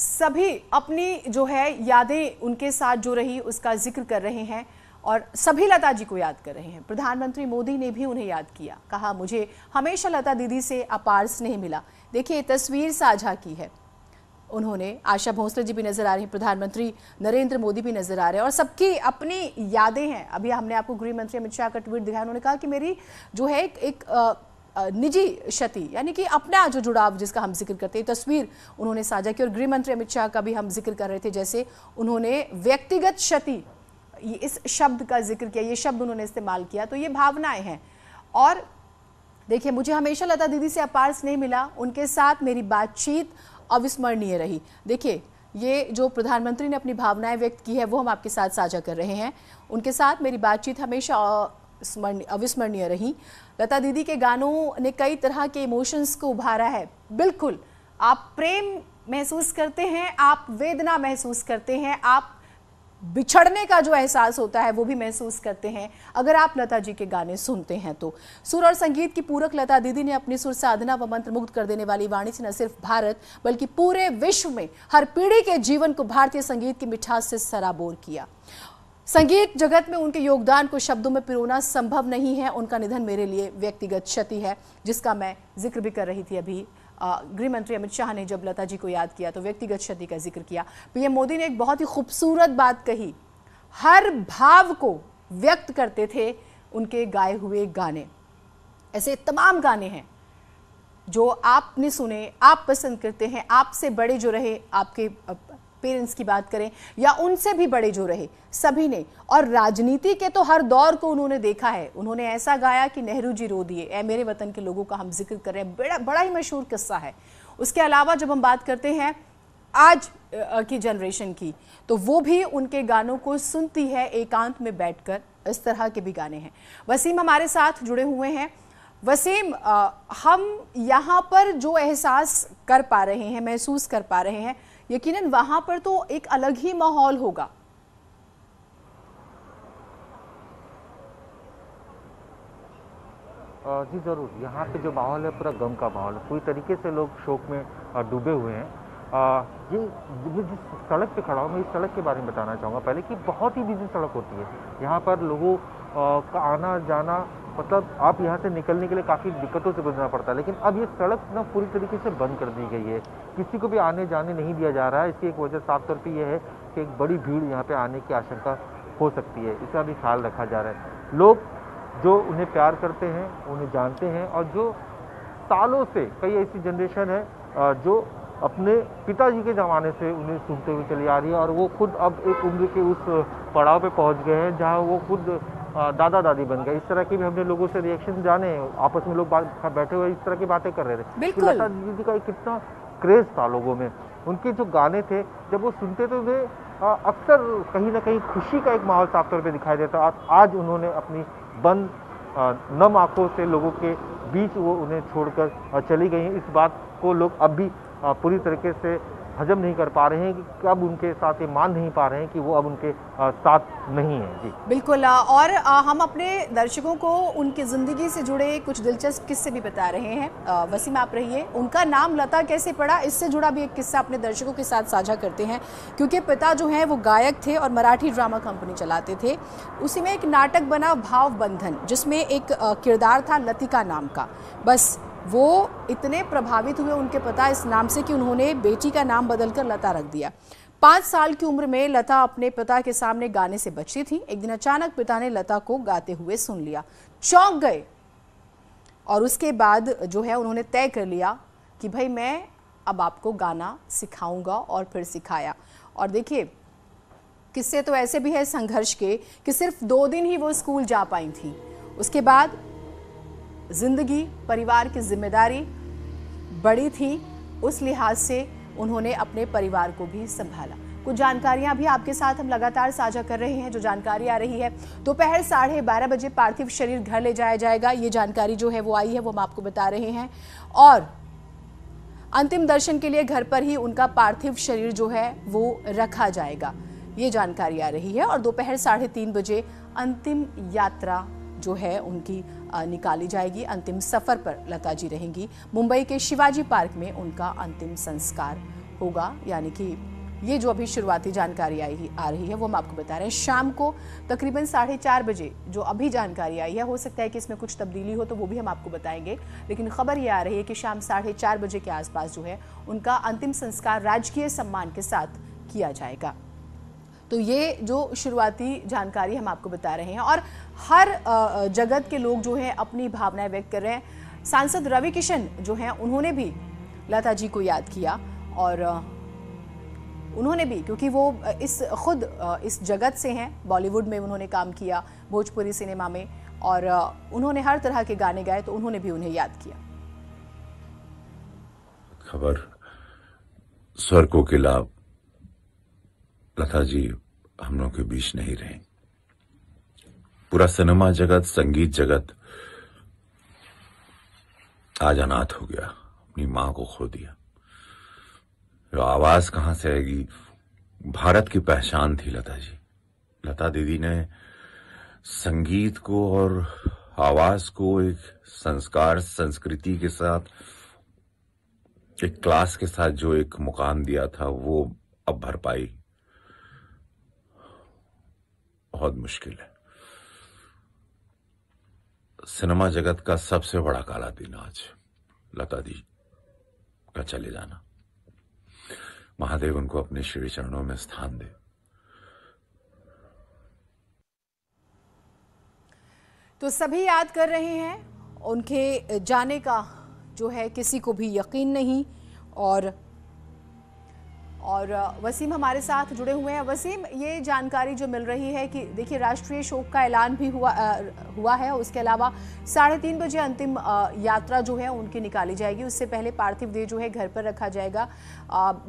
सभी अपनी जो है यादें उनके साथ जो रही उसका जिक्र कर रहे हैं और सभी लता जी को याद कर रहे हैं। प्रधानमंत्री मोदी ने भी उन्हें याद किया, कहा मुझे हमेशा लता दीदी से अपार स्नेह मिला। देखिए तस्वीर साझा की है उन्होंने। आशा भोसले जी भी नजर आ रही हैं, प्रधानमंत्री नरेंद्र मोदी भी नजर आ रहे हैं और सबकी अपनी यादें हैं। अभी हमने आपको गृह मंत्री अमित शाह का ट्वीट दिखाया, उन्होंने कहा कि मेरी जो है एक निजी क्षति यानी कि अपना जो जुड़ाव जिसका हम जिक्र करते हैं, तस्वीर उन्होंने साझा की। और गृह मंत्री अमित शाह का भी हम जिक्र कर रहे थे, जैसे उन्होंने व्यक्तिगत क्षति इस शब्द का जिक्र किया, ये शब्द उन्होंने इस्तेमाल किया, तो ये भावनाएं हैं। और देखिए मुझे हमेशा लता दीदी से अपार स्नेह मिला, उनके साथ मेरी बातचीत अविस्मरणीय रही। देखिए ये जो प्रधानमंत्री ने अपनी भावनाएं व्यक्त की है वो हम आपके साथ साझा कर रहे हैं। उनके साथ मेरी बातचीत हमेशा अविस्मरणीय रही। लता दीदी के गानों ने कई तरह के इमोशंस को उभारा है। बिल्कुल, आप प्रेम महसूस करते हैं, आप वेदना महसूस करते हैं, आप बिछड़ने का जो एहसास होता है वो भी महसूस करते हैं अगर आप लता जी के गाने सुनते हैं तो। सुर और संगीत की पूरक लता दीदी ने अपनी सुर साधना व मंत्र मुग्ध कर देने वाली वाणी से न सिर्फ भारत बल्कि पूरे विश्व में हर पीढ़ी के जीवन को भारतीय संगीत की मिठास से सराबोर किया। संगीत जगत में उनके योगदान को शब्दों में पिरोना संभव नहीं है। उनका निधन मेरे लिए व्यक्तिगत क्षति है, जिसका मैं जिक्र भी कर रही थी अभी। गृह मंत्री अमित शाह ने जब लता जी को याद किया तो व्यक्तिगत क्षति का जिक्र किया। पीएम मोदी ने एक बहुत ही खूबसूरत बात कही, हर भाव को व्यक्त करते थे उनके गाए हुए गाने। ऐसे तमाम गाने हैं जो आपने सुने, आप पसंद करते हैं, आपसे बड़े जो रहे, आपके पेरेंट्स की बात करें या उनसे भी बड़े जो रहे, सभी ने। और राजनीति के तो हर दौर को उन्होंने देखा है। उन्होंने ऐसा गाया कि नेहरू जी रो दिए, ऐ मेरे वतन के लोगों का हम जिक्र कर रहे हैं, बड़ा ही मशहूर किस्सा है। उसके अलावा जब हम बात करते हैं आज की जनरेशन की, तो वो भी उनके गानों को सुनती है एकांत में बैठकर। इस तरह के भी गाने हैं। वसीम हमारे साथ जुड़े हुए हैं। वसीम, हम यहाँ पर जो एहसास कर पा रहे हैं, महसूस कर पा रहे हैं, यकीनन वहां पर तो एक अलग ही माहौल होगा। जी जरूर, यहाँ पे जो माहौल है पूरा गम का माहौल है। पूरी तरीके से लोग शोक में डूबे हुए हैं। ये जिस सड़क पे खड़ा हूँ मैं, इस सड़क के बारे में बताना चाहूँगा पहले कि बहुत ही बिजी सड़क होती है। यहाँ पर लोगों का आना जाना, मतलब आप यहाँ से निकलने के लिए काफ़ी दिक्कतों से गुजरना पड़ता है। लेकिन अब ये सड़क ना पूरी तरीके से बंद कर दी गई है, किसी को भी आने जाने नहीं दिया जा रहा है। इसकी एक वजह साफ तौर पे ये है कि एक बड़ी भीड़ यहाँ पे आने की आशंका हो सकती है, इसका भी ख्याल रखा जा रहा है। लोग जो उन्हें प्यार करते हैं, उन्हें जानते हैं और जो सालों से, कई ऐसी जनरेशन है जो अपने पिताजी के ज़माने से उन्हें सुनते हुए चली आ रही है और वो खुद अब एक उम्र के उस पड़ाव पे पहुंच गए हैं जहां वो खुद दादा दादी बन गए। इस तरह के भी हमने लोगों से रिएक्शन जाने, आपस में लोग बैठे हुए इस तरह की बातें कर रहे थे। लता दीदी का कितना क्रेज था लोगों में। उनके जो गाने थे जब वो सुनते थे उन्हें अक्सर कहीं ना कहीं खुशी का एक माहौल साफ तौर पर दिखाई देता। आज उन्होंने अपनी बंद नम आंखों से लोगों के बीच वो उन्हें छोड़कर चली गई हैं। इस बात को लोग अब भी पूरी तरीके से हजम नहीं कर पा रहे हैं कि अब उनके साथ ये मान नहीं पा रहे हैं कि वो अब उनके साथ नहीं है। जी बिल्कुल। और हम अपने दर्शकों को उनकी ज़िंदगी से जुड़े कुछ दिलचस्प किस्से भी बता रहे हैं। वसीम आप रहिए। उनका नाम लता कैसे पड़ा, इससे जुड़ा भी एक किस्सा अपने दर्शकों के साथ साझा करते हैं, क्योंकि पिता जो हैं वो गायक थे और मराठी ड्रामा कंपनी चलाते थे। उसी में एक नाटक बना भाव बंधन, जिसमें एक किरदार था लतिका नाम का। बस वो इतने प्रभावित हुए उनके पिता इस नाम से कि उन्होंने बेटी का नाम बदलकर लता रख दिया। 5 साल की उम्र में लता अपने पिता के सामने गाने से बची थी। एक दिन अचानक पिता ने लता को गाते हुए सुन लिया, चौंक गए और उसके बाद जो है उन्होंने तय कर लिया कि भाई मैं अब आपको गाना सिखाऊंगा, और फिर सिखाया। और देखिए किस्से तो ऐसे भी है संघर्ष के कि सिर्फ 2 दिन ही वो स्कूल जा पाई थी। उसके बाद जिंदगी, परिवार की जिम्मेदारी बड़ी थी, उस लिहाज से उन्होंने अपने परिवार को भी संभाला। कुछ जानकारियां भी आपके साथ हम लगातार साझा कर रहे हैं। जो जानकारी आ रही है, दोपहर 12:30 बजे पार्थिव शरीर घर ले जाया जाएगा। ये जानकारी जो है वो आई है, वो हम आपको बता रहे हैं। और अंतिम दर्शन के लिए घर पर ही उनका पार्थिव शरीर जो है वो रखा जाएगा, ये जानकारी आ रही है। और दोपहर 3:30 बजे अंतिम यात्रा जो है उनकी निकाली जाएगी। अंतिम सफर पर लता जी रहेंगी। मुंबई के शिवाजी पार्क में उनका अंतिम संस्कार होगा, यानी कि ये जो अभी शुरुआती जानकारी आ रही है वो हम आपको बता रहे हैं। शाम को तकरीबन 4:30 बजे जो अभी जानकारी आई है, हो सकता है कि इसमें कुछ तब्दीली हो तो वो भी हम आपको बताएंगे, लेकिन खबर ये आ रही है कि शाम 4:30 बजे के आसपास जो है उनका अंतिम संस्कार राजकीय सम्मान के साथ किया जाएगा। तो ये जो शुरुआती जानकारी हम आपको बता रहे हैं और हर जगत के लोग जो है अपनी भावनाएं व्यक्त कर रहे हैं। सांसद रवि किशन जो हैं उन्होंने भी लता जी को याद किया और उन्होंने भी, क्योंकि वो खुद इस जगत से हैं, बॉलीवुड में उन्होंने काम किया, भोजपुरी सिनेमा में, और उन्होंने हर तरह के गाने गाए, तो उन्होंने भी उन्हें याद किया। खबर स्वर कोकिला लता जी हम लोग के बीच नहीं रहे। पूरा सिनेमा जगत, संगीत जगत आज अनाथ हो गया, अपनी मां को खो दिया। आवाज कहां से आएगी? भारत की पहचान थी लता जी। लता दीदी ने संगीत को और आवाज को एक संस्कार, संस्कृति के साथ, एक क्लास के साथ जो एक मुकाम दिया था, वो अब भरपाई बहुत मुश्किल है। सिनेमा जगत का सबसे बड़ा काला दिन आज लता दी का चले जाना। महादेव उनको अपने श्री चरणों में स्थान दे। तो सभी याद कर रहे हैं, उनके जाने का जो है किसी को भी यकीन नहीं। और वसीम हमारे साथ जुड़े हुए हैं। वसीम, ये जानकारी जो मिल रही है कि देखिए राष्ट्रीय शोक का ऐलान भी हुआ है, उसके अलावा 3:30 बजे अंतिम यात्रा जो है उनकी निकाली जाएगी। उससे पहले पार्थिव देह जो है घर पर रखा जाएगा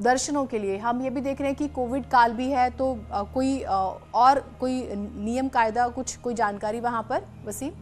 दर्शनों के लिए। हम ये भी देख रहे हैं कि कोविड काल भी है, तो कोई नियम कायदा, कोई जानकारी वहां पर वसीम?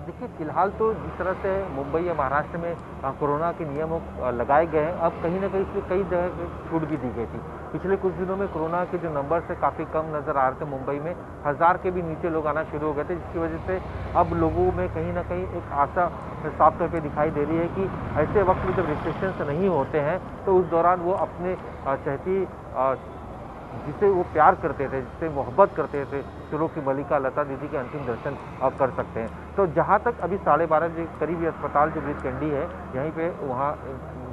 देखिए, फिलहाल तो जिस तरह से मुंबई या महाराष्ट्र में कोरोना के नियम लगाए गए हैं, अब कहीं ना कहीं इसमें कई जगह छूट भी दी गई थी। पिछले कुछ दिनों में कोरोना के जो नंबर से काफ़ी कम नज़र आ रहे थे, मुंबई में 1000 के भी नीचे लोग आना शुरू हो गए थे, जिसकी वजह से अब लोगों में कहीं ना कहीं एक आशा साफ तौर पर दिखाई दे रही है कि ऐसे वक्त में जब रिस्ट्रिक्शंस नहीं होते हैं तो उस दौरान वो अपने चहती जिसे वो प्यार करते थे, जिससे मोहब्बत करते थे, सुरों की मलिका लता दीदी के अंतिम दर्शन आप कर सकते हैं। तो जहाँ तक अभी 12:30 के करीब ये अस्पताल जो ब्रिज कैंडी है, यहीं पे वहाँ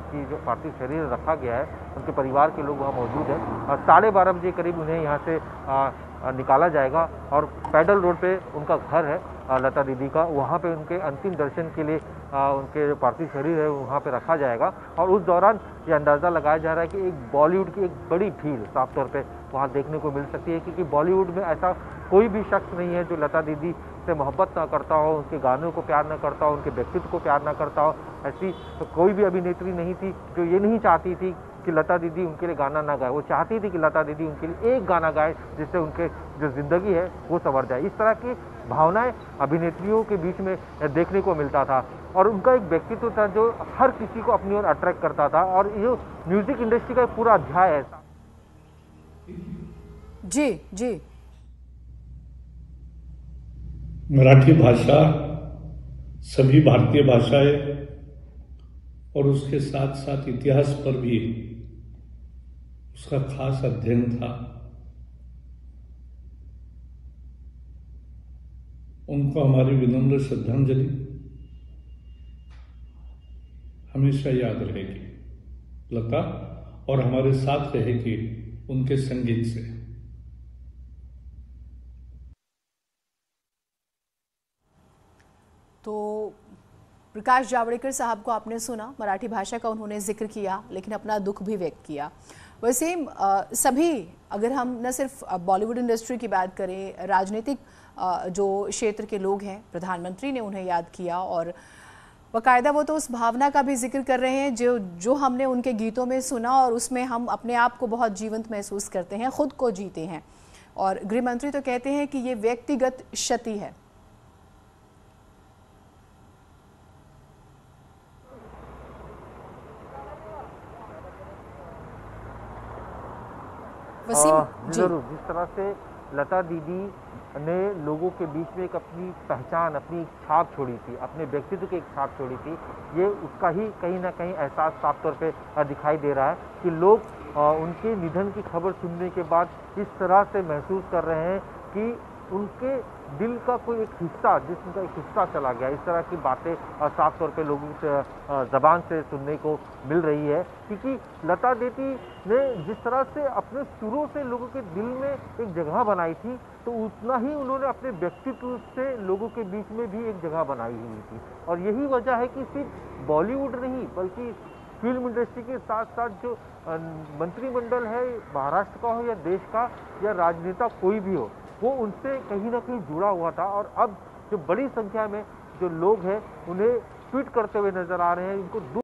की जो पार्थिव शरीर रखा गया है, उनके परिवार के लोग वहाँ मौजूद हैं। 12:30 बजे करीब उन्हें यहाँ से निकाला जाएगा और पैडल रोड पे उनका घर है लता दीदी का, वहाँ पे उनके अंतिम दर्शन के लिए उनके जो पार्थिव शरीर है वहाँ पे रखा जाएगा। और उस दौरान ये अंदाज़ा लगाया जा रहा है कि एक बॉलीवुड की एक बड़ी भीड़ साफ तौर पे वहाँ देखने को मिल सकती है, क्योंकि बॉलीवुड में ऐसा कोई भी शख्स नहीं है जो लता दीदी से मोहब्बत ना करता हो, उनके गानों को प्यार ना करता हो, उनके व्यक्तित्व को प्यार ना करता हो। ऐसी तो कोई भी अभिनेत्री नहीं थी जो ये नहीं चाहती थी कि लता दीदी उनके लिए गाना ना गाए। वो चाहती थी कि लता दीदी उनके लिए एक गाना गाए जिससे उनके जो ज़िंदगी है वो संवर जाए। इस तरह की भावनाएं अभिनेत्रियों के बीच में देखने को मिलता था और उनका एक व्यक्तित्व था जो हर किसी को अपनी ओर अट्रैक्ट करता था। और ये म्यूजिक इंडस्ट्री का एक पूरा अध्याय है। जी जी, मराठी भाषा सभी भारतीय भाषाएं और उसके साथ साथ इतिहास पर भी उसका खास अध्ययन था। उनको हमारी विनम्र श्रद्धांजलि हमेशा याद रहेगी लता, और हमारे साथ रहेगी उनके संगीत से। तो प्रकाश जावड़ेकर साहब को आपने सुना, मराठी भाषा का उन्होंने जिक्र किया, लेकिन अपना दुख भी व्यक्त किया। वसीम, सभी, अगर हम न सिर्फ बॉलीवुड इंडस्ट्री की बात करें, राजनीतिक जो क्षेत्र के लोग हैं, प्रधानमंत्री ने उन्हें याद किया और बाकायदा वो तो उस भावना का भी जिक्र कर रहे हैं जो हमने उनके गीतों में सुना और उसमें हम अपने आप को बहुत जीवंत महसूस करते हैं, खुद को जीते हैं। और गृह मंत्री तो कहते हैं कि ये व्यक्तिगत क्षति है। जरूर, जिस तरह से लता दीदी ने लोगों के बीच में एक अपनी पहचान, अपनी छाप छोड़ी थी, अपने व्यक्तित्व की एक छाप छोड़ी थी। ये उसका ही कहीं ना कहीं एहसास साफ तौर पे दिखाई दे रहा है कि लोग उनके निधन की खबर सुनने के बाद इस तरह से महसूस कर रहे हैं कि उनके दिल का कोई एक हिस्सा, जिसम का एक हिस्सा चला गया। इस तरह की बातें साफ तौर पे लोगों से ज़बान से सुनने को मिल रही है, क्योंकि लता दीदी ने जिस तरह से अपने सुरों से लोगों के दिल में एक जगह बनाई थी, तो उतना ही उन्होंने अपने व्यक्तित्व से लोगों के बीच में भी एक जगह बनाई हुई थी। और यही वजह है कि सिर्फ बॉलीवुड नहीं, बल्कि फिल्म इंडस्ट्री के साथ साथ जो मंत्रिमंडल है, महाराष्ट्र का हो या देश का या राजनेता कोई भी हो, वो उनसे कहीं ना कहीं जुड़ा हुआ था। और अब जो बड़ी संख्या में जो लोग हैं उन्हें ट्वीट करते हुए नजर आ रहे हैं, इनको